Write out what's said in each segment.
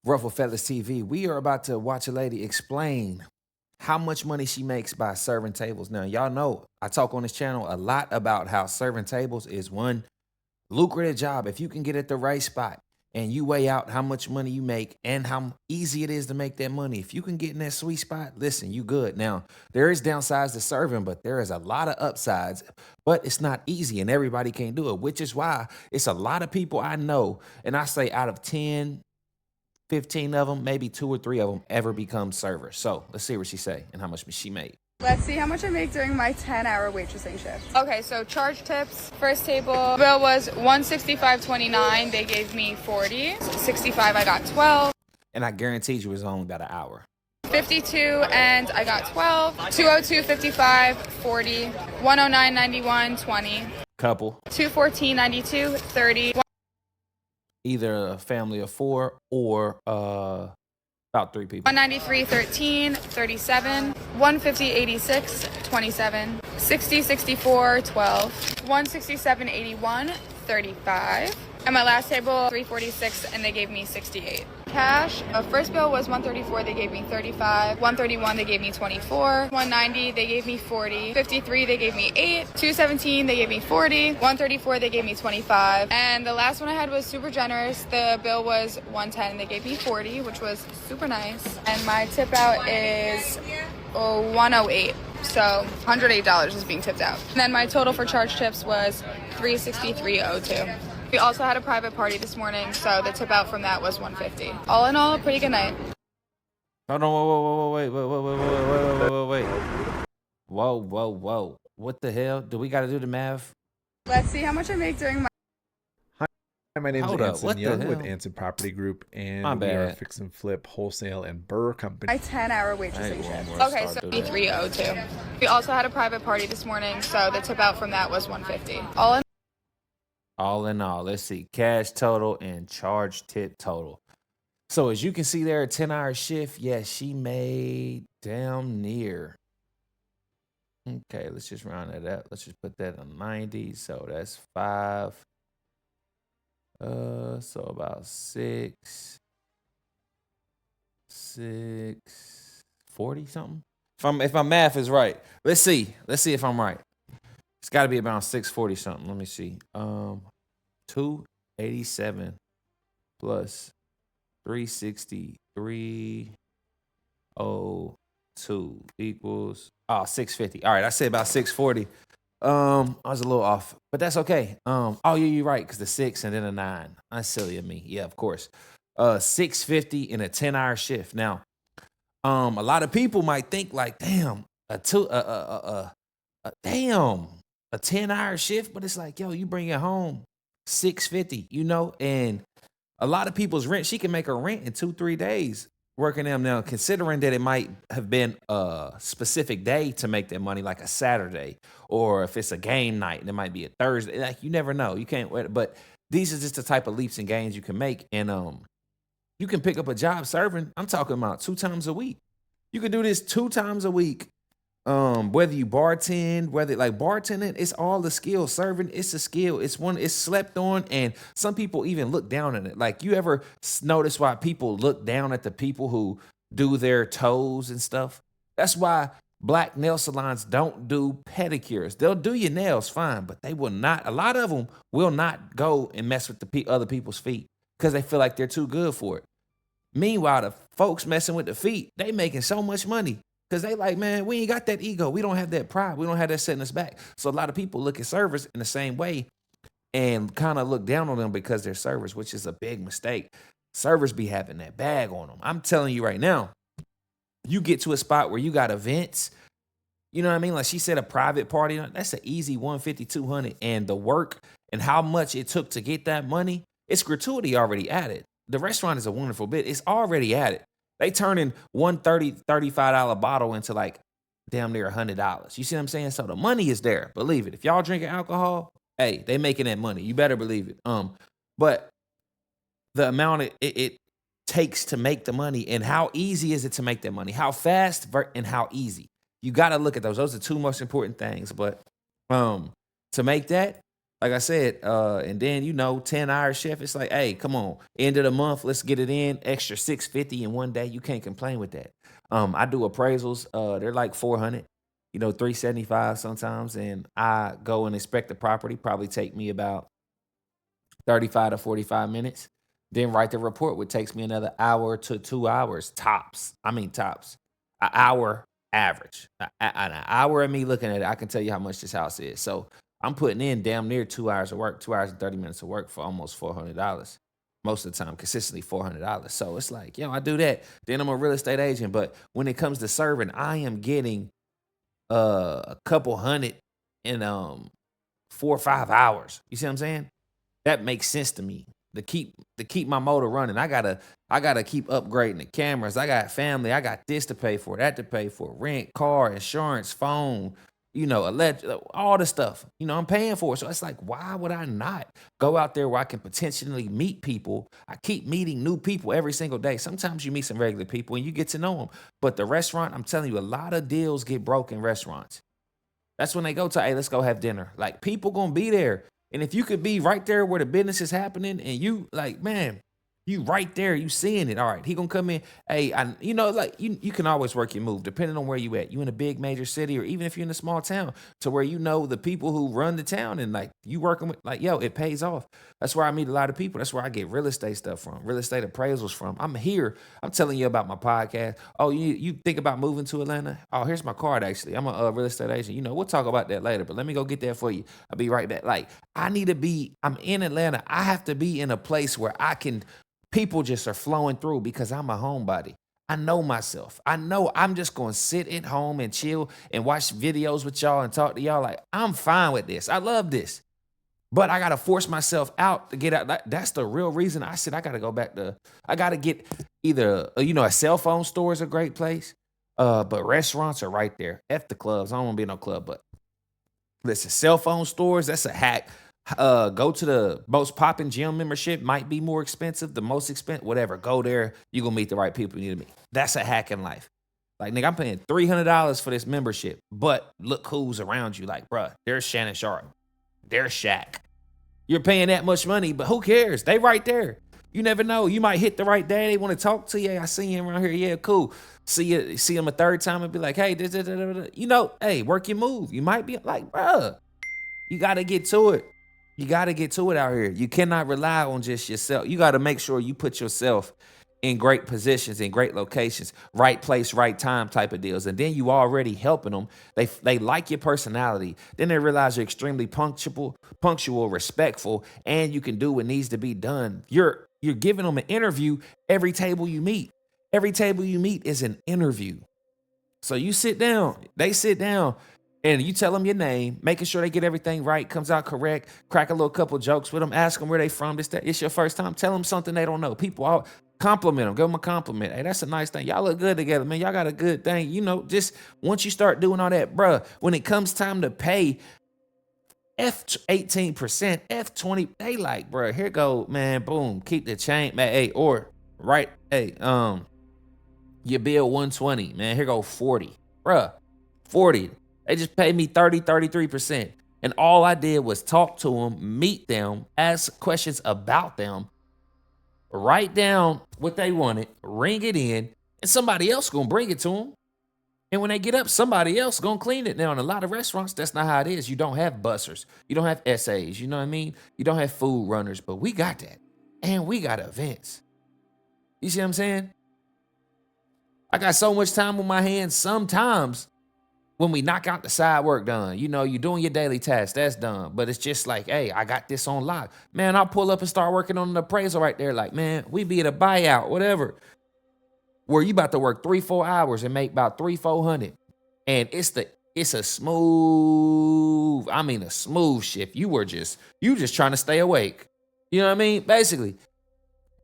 Ruffle Feathers TV. We are about to watch a lady explain how much money she makes by serving tables. Now, y'all know I talk on this channel a lot about how serving tables is one lucrative job. If you can get at the right spot and you weigh out how much money you make and how easy it is to make that money, if you can get in that sweet spot, listen, you good. Now, there is downsides to serving, but there is a lot of upsides, but it's not easy and everybody can't do it, which is why it's a lot of people I know, and I say out of 10, 15 of them, maybe 2 or 3 of them ever become servers. So let's see what she say and how much she made. Let's see how much I make during my 10-hour waitressing shift. Okay, so charge tips. First table bill was $165.29. They gave me 40. 65, I got 12. And I guaranteed you it was only about an hour. 52 and I got 12. 202.55, 40. 109.91, 20. Couple. 214.92, 30. Either a family of 4 or about 3 people. 193.13, 37. 150.86, 27. 60.64, 12. 167.81, 35. And my last table, 346, and they gave me 68. Cash, first bill was 134, they gave me 35. 131, they gave me 24. 190, they gave me 40. 53, they gave me 8. 217, they gave me 40. 134, they gave me 25. And the last one I had was super generous. The bill was 110, they gave me 40, which was super nice. And my tip out is 108. So $108 is being tipped out. And then my total for charge tips was $363.02. We also had a private party this morning, so the tip out from that was $150. All in all, a pretty good night. Hold on, wait. Whoa. What the hell? Do we got to do the math? Let's see how much I make during my... Hi, my name is Hold up, Anson what the Young with hell? Anson Property Group, and My we are a bad. fix and flip wholesale and burr company. my 10-hour I waitressing ain't shift. going more. Okay, so $303.02. We also had a private party this morning, so the tip out from that was $150. All in all, let's see. Cash total and charge tip total. So as you can see there, a 10-hour shift. Yeah, she made damn near. Okay, let's just round that up. Let's just put that on 90. So that's 5. So about 6, 40 something. If my math is right. Let's see if I'm right. It's got to be about 640 something. Let me see. 287 plus 363.02 equals 650. All right, I said about 640. I was a little off, but that's okay. Oh yeah, you're right, because the 6 and then a 9. That's silly of me. Yeah, of course. 650 in a 10-hour shift. Now, a lot of people might think like, damn, a 10-hour shift, but it's like, yo, you bring it home 650, and a lot of people's rent, she can make her rent in 2-3 days working them. Now, considering that it might have been a specific day to make that money, like a Saturday, or if it's a game night and it might be a Thursday, like you never know. You can't wait, but these are just the type of leaps and gains you can make. And you can pick up a job serving. I'm talking about 2 times a week. You can do this 2 times a week. Whether you bartend, whether like bartending, it's all the skill. Serving, it's a skill. It's slept on, and some people even look down on it. Like, you ever notice why people look down at the people who do their toes and stuff? That's why black nail salons don't do pedicures. They'll do your nails fine, but they will not. A lot of them will not go and mess with the other people's feet because they feel like they're too good for it. Meanwhile, the folks messing with the feet, they making so much money. Because they like, man, we ain't got that ego. We don't have that pride. We don't have that setting us back. So a lot of people look at servers in the same way and kind of look down on them because they're servers, which is a big mistake. Servers be having that bag on them. I'm telling you right now, you get to a spot where you got events, you know what I mean? Like she said, a private party, that's an easy 150, 200. And the work and how much it took to get that money, it's gratuity already added. The restaurant is a wonderful bit. It's already added. They turning $130, $35 bottle into like damn near $100. You see what I'm saying? So the money is there. Believe it. If y'all drinking alcohol, hey, they making that money. You better believe it. But the amount it takes to make the money, and how easy is it to make that money? How fast and how easy? You got to look at those. Those are 2 most important things. But to make that, like I said, and then 10-hour shift. It's like, hey, come on, end of the month, let's get it in. Extra $650 in one day. You can't complain with that. I do appraisals. They're like 400, 375 sometimes, and I go and inspect the property. Probably take me about 35 to 45 minutes. Then write the report, which takes me another hour to 2 hours tops. I mean tops. An hour average. An hour of me looking at it, I can tell you how much this house is. So I'm putting in damn near 2 hours of work, 2 hours and 30 minutes of work for almost $400. Most of the time, consistently $400. So it's like, I do that. Then I'm a real estate agent. But when it comes to serving, I am getting a couple hundred in 4 or 5 hours. You see what I'm saying? That makes sense to me. To keep my motor running, I gotta keep upgrading the cameras. I got family. I got this to pay for, that to pay for, rent, car, insurance, phone, all the stuff. I'm paying for it. So it's like, why would I not go out there where I can potentially meet people? I keep meeting new people every single day. Sometimes you meet some regular people and you get to know them. But the restaurant, I'm telling you, a lot of deals get broke in restaurants. That's when they go to, hey, let's go have dinner. Like, people gonna be there. And if you could be right there where the business is happening and you like, man, you right there, you seeing it. All right, he gonna come in. Hey, you can always work your move depending on where you at. You in a big major city, or even if you're in a small town, to where the people who run the town, and like you working with, like, it pays off. That's where I meet a lot of people. That's where I get real estate stuff from, real estate appraisals from. I'm here. I'm telling you about my podcast. Oh, you think about moving to Atlanta? Oh, here's my card. Actually, I'm a real estate agent. We'll talk about that later. But let me go get that for you. I'll be right back. Like, I'm in Atlanta. I have to be in a place where people just are flowing through because I'm a homebody. I know myself. I know I'm just going to sit at home and chill and watch videos with y'all and talk to y'all. Like, I'm fine with this. I love this. But I got to force myself out to get out. That's the real reason I said I got to go back I got to get either, a cell phone store is a great place. But restaurants are right there. F the clubs. I don't want to be in no club, but listen, cell phone stores, that's a hack. Go to the most popping gym membership. Might be more expensive, the most expensive, whatever. Go there. You're going to meet the right people you need to meet. That's a hack in life. Like, nigga, I'm paying $300 for this membership, but look who's around you. Like, bruh, there's Shannon Sharp. There's Shaq. You're paying that much money, but who cares? They right there. You never know. You might hit the right day. They want to talk to you. I see him around here. Yeah, cool. See him a third time and be like, hey, hey, work your move. You might be like, bruh, you got to get to it. You got to get to it out here. You cannot rely on just yourself. You got to make sure you put yourself in great positions, in great locations, right place, right time type of deals. And then you already helping them. They like your personality. Then they realize you're extremely punctual, respectful, and you can do what needs to be done. You're giving them an interview every table you meet. Every table you meet is an interview. So you sit down, they sit down, and you tell them your name, making sure they get everything right, comes out correct, crack a little couple jokes with them, ask them where they from, it's your first time, tell them something they don't know. People all compliment them, give them a compliment. Hey, that's a nice thing. Y'all look good together, man. Y'all got a good thing. Just once you start doing all that, bruh, when it comes time to pay F 18%, F 20, they like, bruh, here go, man, boom, keep the chain, man, hey, or, right, hey, your bill 120, man, here go 40, bruh, 40. They just paid me 33%. And all I did was talk to them, meet them, ask questions about them, write down what they wanted, ring it in, and somebody else gonna bring it to them. And when they get up, somebody else gonna clean it. Now, in a lot of restaurants, that's not how it is. You don't have bussers. You don't have SAs. You know what I mean? You don't have food runners, but we got that. And we got events. You see what I'm saying? I got so much time on my hands sometimes. When we knock out the side work done, you're doing your daily tasks, that's done. But it's just like, hey, I got this on lock. Man, I'll pull up and start working on an appraisal right there. Like, man, we be at a buyout, whatever. Where you about to work 3-4 hours and make about 300-400. And it's a smooth shift. You just trying to stay awake. You know what I mean? Basically.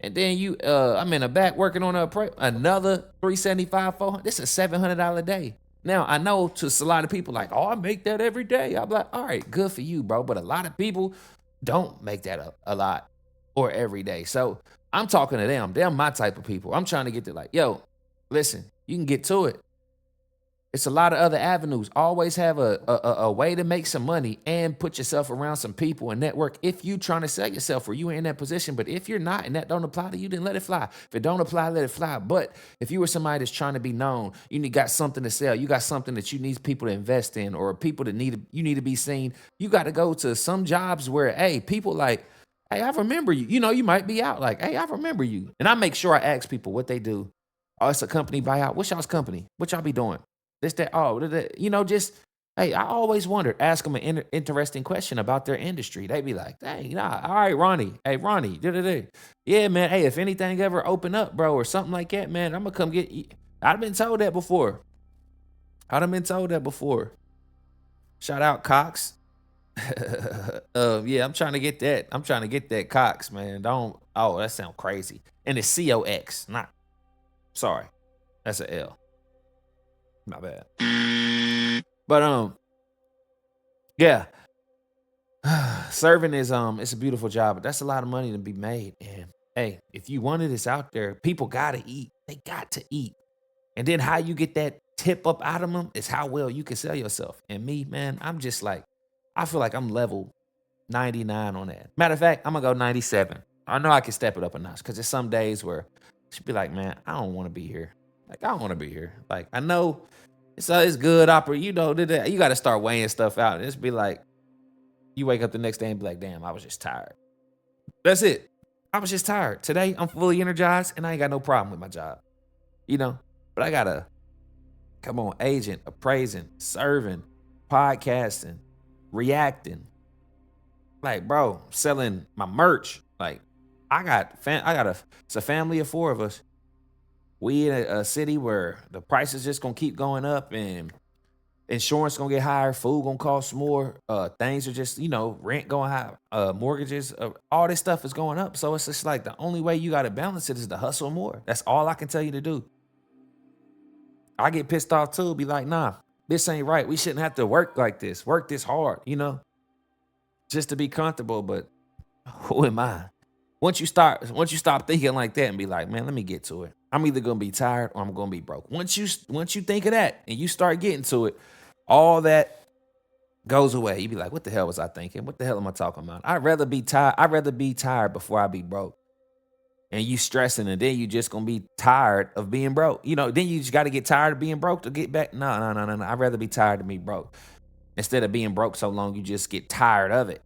And then I'm in the back working on another $375-400. This is a $700 day. Now, I know to a lot of people like, oh, I make that every day. I'm like, all right, good for you, bro. But a lot of people don't make that a lot or every day. So I'm talking to them. They're my type of people. I'm trying to get to like, yo, listen, you can get to it. It's a lot of other avenues. Always have a way to make some money and put yourself around some people and network if you trying to sell yourself or you ain't in that position. But if you're not and that don't apply to you, then let it fly. If it don't apply, let it fly. But if you were somebody that's trying to be known, got something to sell, you got something that you need people to invest in or people that you need to be seen, you got to go to some jobs where, hey, people like, hey, I remember you. You might be out like, hey, I remember you. And I make sure I ask people what they do. Oh, it's a company buyout. What's y'all's company? What y'all be doing? This, that, just, hey, I always wondered, ask them an interesting question about their industry. They be like, hey, nah, all right, Ronnie. Hey, Ronnie, yeah, man, hey, if anything ever open up, bro, or something like that, man, I'm going to come get you. I've been told that before. Shout out Cox. Yeah, I'm trying to get that. I'm trying to get that Cox, man. That sounds crazy. And it's COX, not, sorry, that's a L. My bad. But yeah. Serving is it's a beautiful job, but that's a lot of money to be made. And hey, if you want it, it's out there. People gotta eat. They got to eat. And then how you get that tip up out of them is how well you can sell yourself. And me, man, I'm just like, I feel like I'm level 99 on that. Matter of fact, I'm gonna go 97. I know I can step it up a notch because there's some days where she'd be like, man, I don't want to be here. Like, I don't want to be here. Like, I know it's good you got to start weighing stuff out. And it's be like, you wake up the next day and be like, damn, I was just tired. That's it. I was just tired. Today, I'm fully energized and I ain't got no problem with my job. But I got to, come on, agent, appraising, serving, podcasting, reacting. Like, bro, selling my merch. Like, it's a family of 4 of us. We in a city where the price is just gonna keep going up and insurance gonna get higher, food gonna cost more, things are just, rent going high, mortgages, all this stuff is going up. So it's just like the only way you gotta balance it is to hustle more. That's all I can tell you to do. I get pissed off too, be like, nah, this ain't right. We shouldn't have to work like this, work this hard, just to be comfortable. But who am I? Once you stop thinking like that and be like, man, let me get to it. I'm either gonna be tired or I'm gonna be broke. Once you think of that and you start getting to it, all that goes away. You be like, what the hell was I thinking? What the hell am I talking about? I'd rather be tired before I be broke. And you stressing, and then you just gonna be tired of being broke. Then you just gotta get tired of being broke to get back. No. I'd rather be tired of being broke. Instead of being broke so long, you just get tired of it.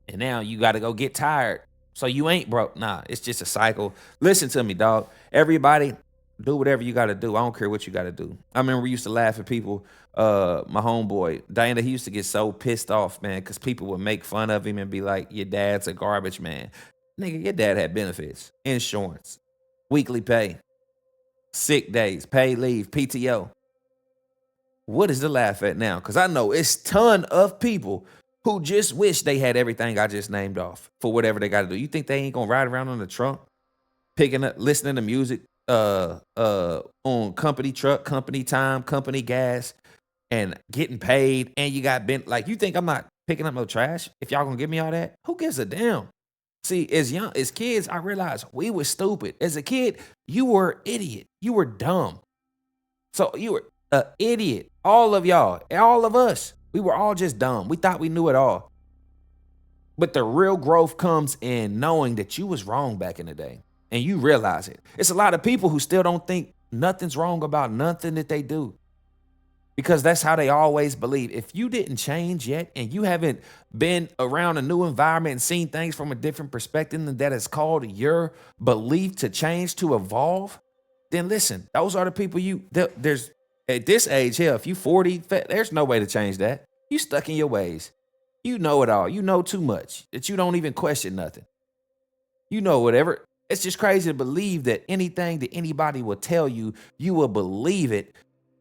And now you gotta go get tired. So you ain't broke. Nah, it's just a cycle. Listen to me, dog. Everybody, do whatever you got to do. I don't care what you got to do. I remember we used to laugh at people. My homeboy, Diana, he used to get so pissed off, man, because people would make fun of him and be like, your dad's a garbage man. Nigga, your dad had benefits, insurance, weekly pay, sick days, paid leave, PTO. What is the laugh at now? Because I know it's ton of people who just wish they had everything I just named off for whatever they got to do. You think they ain't gonna ride around on the trunk, picking up, listening to music, on company truck, company time, company gas, and getting paid, and you got you think I'm not picking up no trash? If y'all gonna give me all that, who gives a damn? See, as kids, I realized we were stupid. As a kid, you were an idiot. You were dumb. So you were an idiot. All of y'all, all of us. We were all just dumb. We thought we knew it all. But the real growth comes in knowing that you was wrong back in the day. And you realize it. It's a lot of people who still don't think nothing's wrong about nothing that they do. Because that's how they always believe. If you didn't change yet and you haven't been around a new environment and seen things from a different perspective and that is called your belief to change, to evolve, then listen, those are the people there's at this age here, if you 40, there's no way to change that. You stuck in your ways. You know it all. You know too much that you don't even question nothing. You know whatever. It's just crazy to believe that anything that anybody will tell you, you will believe it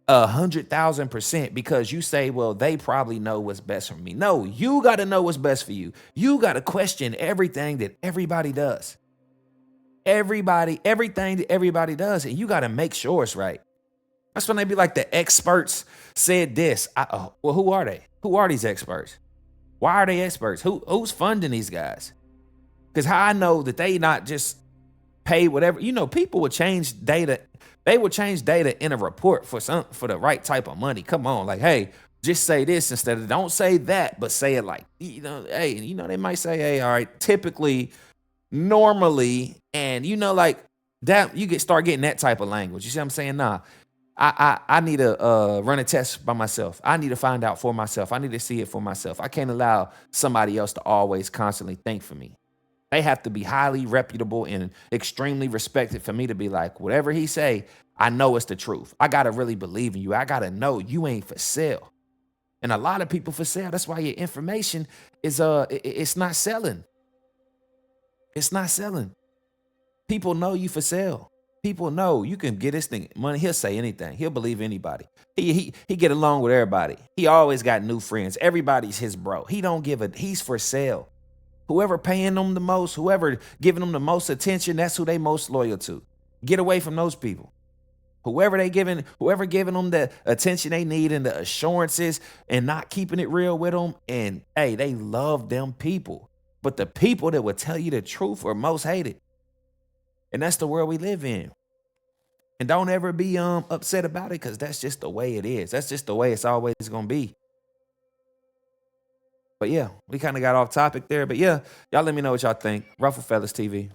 100,000% because you say, well, they probably know what's best for me. No, you got to know what's best for you. You got to question everything that everybody does. Everything that everybody does. And you got to make sure it's right. That's when they be like, the experts said this. Well, who are they? Who are these experts? Why are they experts? Who's funding these guys? Because how I know that they not just pay whatever, people will change data They will change data in a report for the right type of money. Come on, like, hey, just say this instead of don't say that, but say it like, hey, they might say, hey, all right, typically, normally, and like that, start getting that type of language. You see what I'm saying? Nah. I need to run a test by myself. I need to find out for myself. I need to see it for myself. I can't allow somebody else to always constantly think for me. They have to be highly reputable and extremely respected for me to be like, whatever he say, I know it's the truth. I got to really believe in you. I got to know you ain't for sale. And a lot of people for sale. That's why your information is it's not selling. It's not selling. People know you for sale. People know you can get this thing money. He'll say anything. He'll believe anybody. He get along with everybody. He always got new friends. Everybody's his bro. He don't give a. He's for sale. Whoever paying them the most, whoever giving them the most attention, that's who they most loyal to. Get away from those people. Whoever giving them the attention they need and the assurances and not keeping it real with them. And hey, they love them people. But the people that will tell you the truth are most hated. And that's the world we live in. And don't ever be upset about it, because that's just the way it is. That's just the way it's always going to be. But yeah, we kind of got off topic there. But yeah, y'all let me know what y'all think. Ruffle Fellas TV.